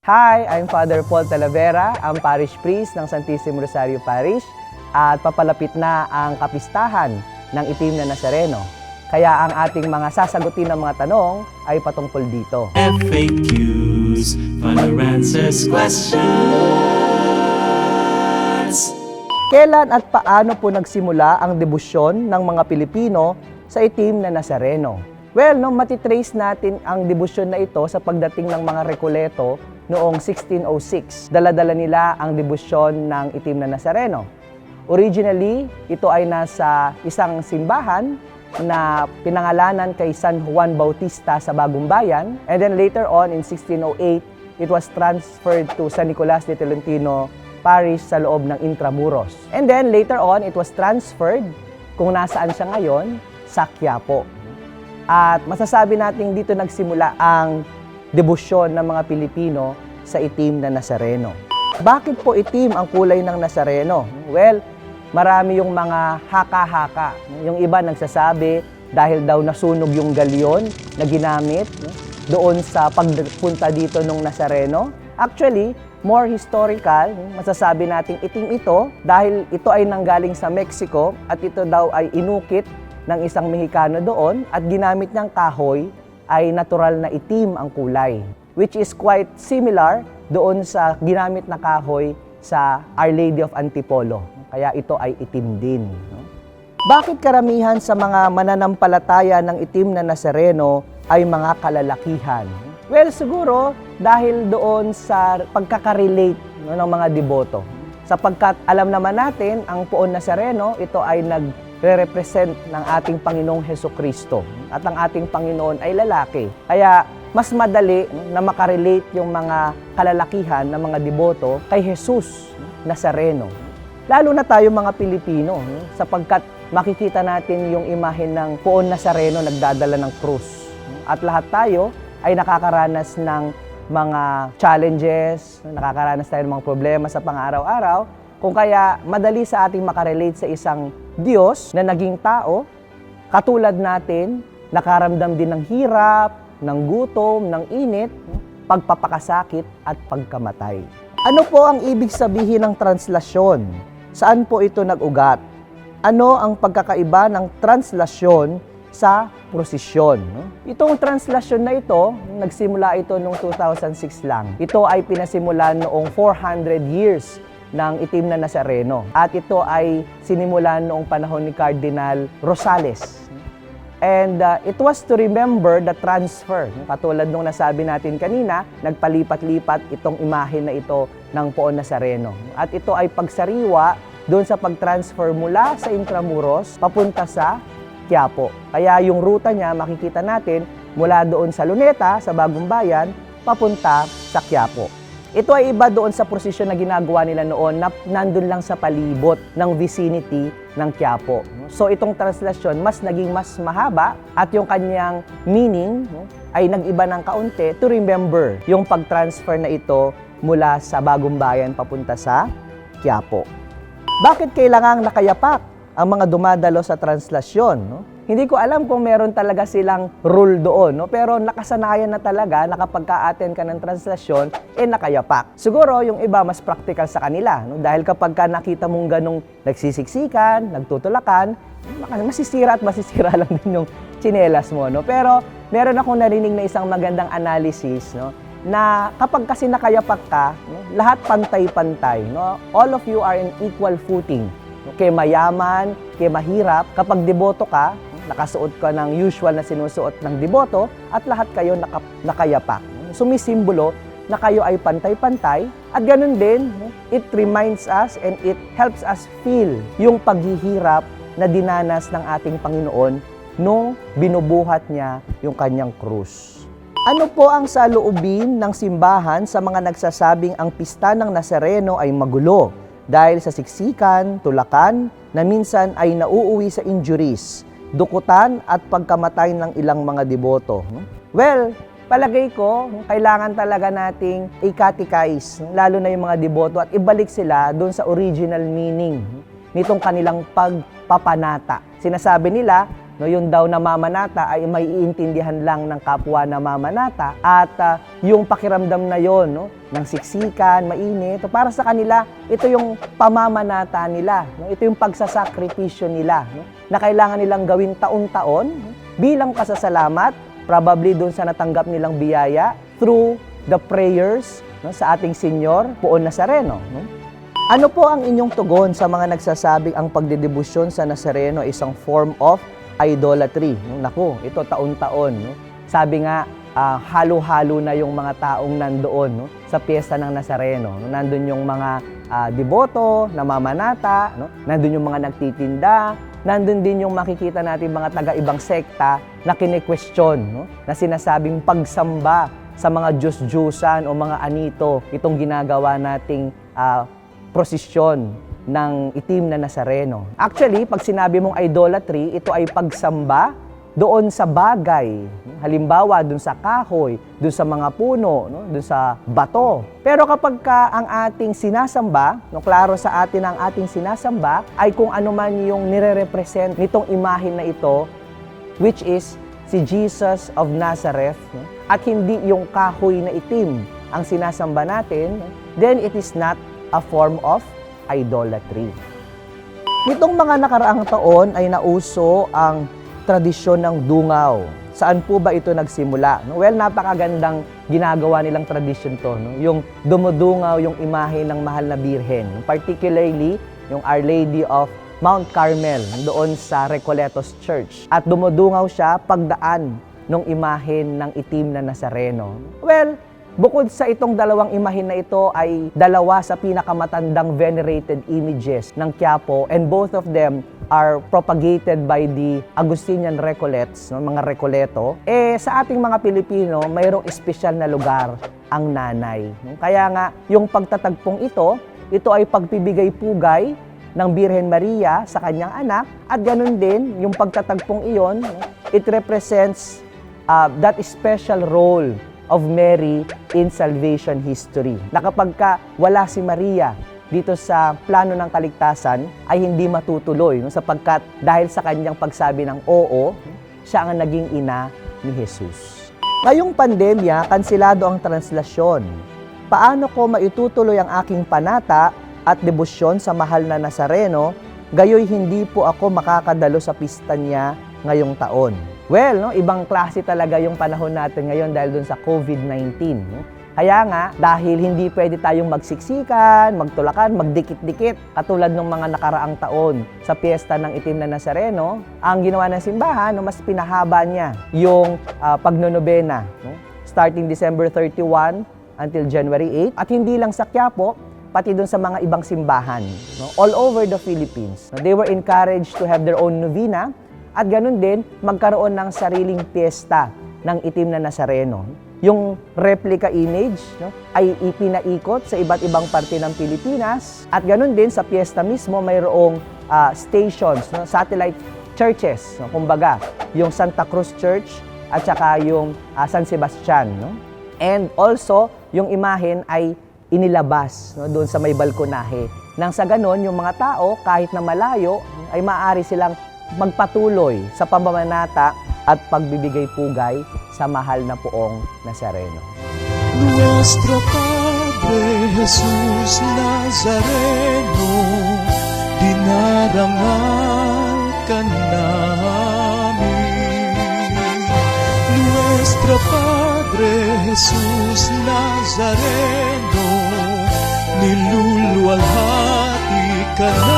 Hi, I'm Father Paul Talavera, ang Parish Priest ng Santissimo Rosario Parish at papalapit na ang kapistahan ng Itim na Nazareno. Kaya ang ating mga sasagutin ng mga tanong ay patungkol dito. FAQs, Father answers questions. Kailan at paano po nagsimula ang debosyon ng mga Pilipino sa Itim na Nazareno? Well, matitrace natin ang debosyon na ito sa pagdating ng mga Recoleto noong 1606. Dala-dala nila ang debosyon ng Itim na Nazareno. Originally, ito ay nasa isang simbahan na pinangalanan kay San Juan Bautista sa Bagong Bayan. And then later on, in 1608, it was transferred to San Nicolas de Tolentino Parish sa loob ng Intramuros. And then later on, it was transferred, kung nasaan siya ngayon, sa Quiapo. At masasabi natin dito nagsimula ang debosyon ng mga Pilipino sa Itim na Nazareno. Bakit po itim ang kulay ng Nazareno? Well, marami yung mga haka-haka. Yung iba nagsasabi dahil daw nasunog yung galyon na ginamit doon sa pagpunta dito ng Nazareno. Actually, more historical, masasabi nating itim ito dahil ito ay nanggaling sa Mexico at ito daw ay inukit ng isang Mexicano doon at ginamit niyang kahoy ay natural na itim ang kulay, which is quite similar doon sa ginamit na kahoy sa Our Lady of Antipolo. Kaya ito ay itim din. Bakit karamihan sa mga mananampalataya ng Itim na Nazareno ay mga kalalakihan? Well, siguro dahil doon sa pagkakarelate ng mga deboto. Sapagkat alam naman natin, ang Poon Nazareno, ito ay nagre-represent ng ating Panginoong Hesukristo. At ang ating Panginoon ay lalaki. Kaya mas madali na makarelate yung mga kalalakihan ng mga deboto kay Jesus Nazareno. Lalo na tayo mga Pilipino, sapagkat makikita natin yung imahe ng Poon Nazareno nagdadala ng krus. At lahat tayo ay nakakaranas ng mga challenges, nakakaranas tayo ng mga problema sa pang-araw-araw, kung kaya madali sa ating makarelate sa isang Diyos na naging tao, katulad natin, nakaramdam din ng hirap, ng gutom, ng init, pagpapakasakit at pagkamatay. Ano po ang ibig sabihin ng translasyon? Saan po ito nag-ugat? Ano ang pagkakaiba ng translasyon sa prosesyon? Itong translasyon na ito, nagsimula ito noong 2006 lang. Ito ay pinasimulan noong 400 years ng Itim na Nazareno. At ito ay sinimulan noong panahon ni Cardinal Rosales. And it was to remember the transfer. Katulad nung nasabi natin kanina, nagpalipat-lipat itong imahe na ito ng Poon Nazareno. At ito ay pagsariwa doon sa pag-transfer mula sa Intramuros papunta sa Quiapo. Kaya yung ruta niya, makikita natin mula doon sa Luneta, sa Bagong Bayan, papunta sa Quiapo. Ito ay iba doon sa prosesyon na ginagawa nila noon na nandun lang sa palibot ng vicinity ng Quiapo. So itong translasyon naging mas mahaba at yung kanyang meaning ay nag-iba ng kaunti to remember yung pag-transfer na ito mula sa Bagong Bayan papunta sa Quiapo. Bakit kailangang nakayapak ang mga dumadalo sa translasyon? Hindi ko alam kung meron talaga silang rule doon, pero nakasanayan na talaga na kapag ka-attend ka ng translasyon, nakayapak. Siguro yung iba mas practical sa kanila, dahil kapag ka nakita mong ganong nagsisiksikan, nagtutulakan, masisira at masisira lang din yung tsinelas mo. Pero meron akong narinig na isang magandang analysis, na kapag kasi nakayapak ka, lahat pantay-pantay. All of you are in equal footing. Kay mayaman, kay mahirap, kapag deboto ka, nakasuot ka ng usual na sinusuot ng deboto at lahat kayo nakayapak. Sumisimbolo na kayo ay pantay-pantay at ganun din, it reminds us and it helps us feel yung paghihirap na dinanas ng ating Panginoon nung binubuhat niya yung kanyang krus. Ano po ang saloobin ng simbahan sa mga nagsasabing ang pista ng Nazareno ay magulo dahil sa siksikan, tulakan, na minsan ay nauuwi sa injuries, dukutan at pagkamatay ng ilang mga deboto? Well, palagay ko, kailangan talaga nating i-catechize, lalo na yung mga deboto, at ibalik sila doon sa original meaning nitong kanilang pagpapanata. Sinasabi nila, No, yung daw namamanata ay maiintindihan lang ng kapwa namamanata at yung pakiramdam na yon, no, ng siksikan, mainit, so para sa kanila, ito yung pamamanata nila, no, ito yung pagsasakripisyo nila, no, na kailangan nilang gawin taon-taon, no, bilang pasasalamat, probably doon sa natanggap nilang biyaya through the prayers, no, sa ating Senyor, Poon Nazareno. No? Ano po ang inyong tugon sa mga nagsasabing ang pagdedebosyon sa Nazareno ay isang form of idolatry? No? Naku, ito taon-taon. No? Sabi nga, halo-halo na yung mga taong nandoon, no? Sa piyesta ng Nazareno. No? Nandun yung mga deboto, namamanata, no? Nandun yung mga nagtitinda, nandun din yung makikita natin mga taga-ibang sekta na kine-question, no? Na sinasabing pagsamba sa mga Diyos-Diyusan o mga anito, itong ginagawa nating prosesyon ng itim na Nazareno. Actually, pag sinabi mong idolatry, ito ay pagsamba doon sa bagay. Halimbawa, doon sa kahoy, doon sa mga puno, no? Doon sa bato. Pero kapag ang ating sinasamba, no, klaro sa atin ang ating sinasamba, ay kung ano man yung nire-represent nitong imahin na ito, which is si Jesus of Nazareth, no? At hindi yung kahoy na itim ang sinasamba natin, no? Then it is not a form of idolatry. Nitong mga nakaraang taon ay nauso ang tradisyon ng dungaw. Saan po ba ito nagsimula? No? Well, napakagandang ginagawa nilang tradisyon to. No? Yung dumudungaw yung imahe ng mahal na birhen. Particularly, yung Our Lady of Mount Carmel, doon sa Recoletos Church. At dumudungaw siya pagdaan ng imahen ng itim na Nazareno. Well, bukod sa itong dalawang imahin na ito ay dalawa sa pinakamatandang venerated images ng Quiapo, and both of them are propagated by the Augustinian Recollets, no, mga Recoleto. Sa ating mga Pilipino, mayroong espesyal na lugar ang nanay. Kaya nga, yung pagtatagpong ito ay pagpibigay-pugay ng Birhen Maria sa kanyang anak, at ganun din, yung pagtatagpong iyon, it represents that special role of Mary in salvation history. Na kapag wala si Maria dito sa plano ng kaligtasan, ay hindi matutuloy, no? Sapagkat dahil sa kanyang pagsabi ng oo, siya ang naging ina ni Jesus. Ngayong pandemya, kansilado ang translasyon. Paano ko maitutuloy ang aking panata at debosyon sa mahal na Nazareno, gayoy hindi po ako makakadalo sa pista niya ngayong taon? Well, no, ibang klase talaga yung panahon natin ngayon dahil dun sa COVID-19. No? Kaya nga, dahil hindi pwede tayong magsiksikan, magtulakan, magdikit-dikit, katulad ng mga nakaraang taon sa piyesta ng itim na Nazareno, ang ginawa ng simbahan, no, mas pinahaba niya yung pagnonobena, no? Starting December 31 until January 8. At hindi lang sa Quiapo, pati dun sa mga ibang simbahan, no? All over the Philippines. No? They were encouraged to have their own novena, at ganun din, magkaroon ng sariling piyesta ng itim na Nazareno. Yung replica image, no, ay ipinaikot sa iba't ibang parte ng Pilipinas. At ganun din, sa piyesta mismo, mayroong stations, no, satellite churches. No, kumbaga, yung Santa Cruz Church at saka yung San Sebastian. No? And also, yung imahen ay inilabas, no, doon sa may balkonahe. Nang sa ganon, yung mga tao, kahit na malayo, ay maaari silang magpatuloy sa pamamanata at pagbibigay-pugay sa mahal na poong Nazareno. Nuestro Padre Jesus Nazareno, dinarangal ka namin. Nuestro Padre Jesus Nazareno, niluluwalhati ka namin.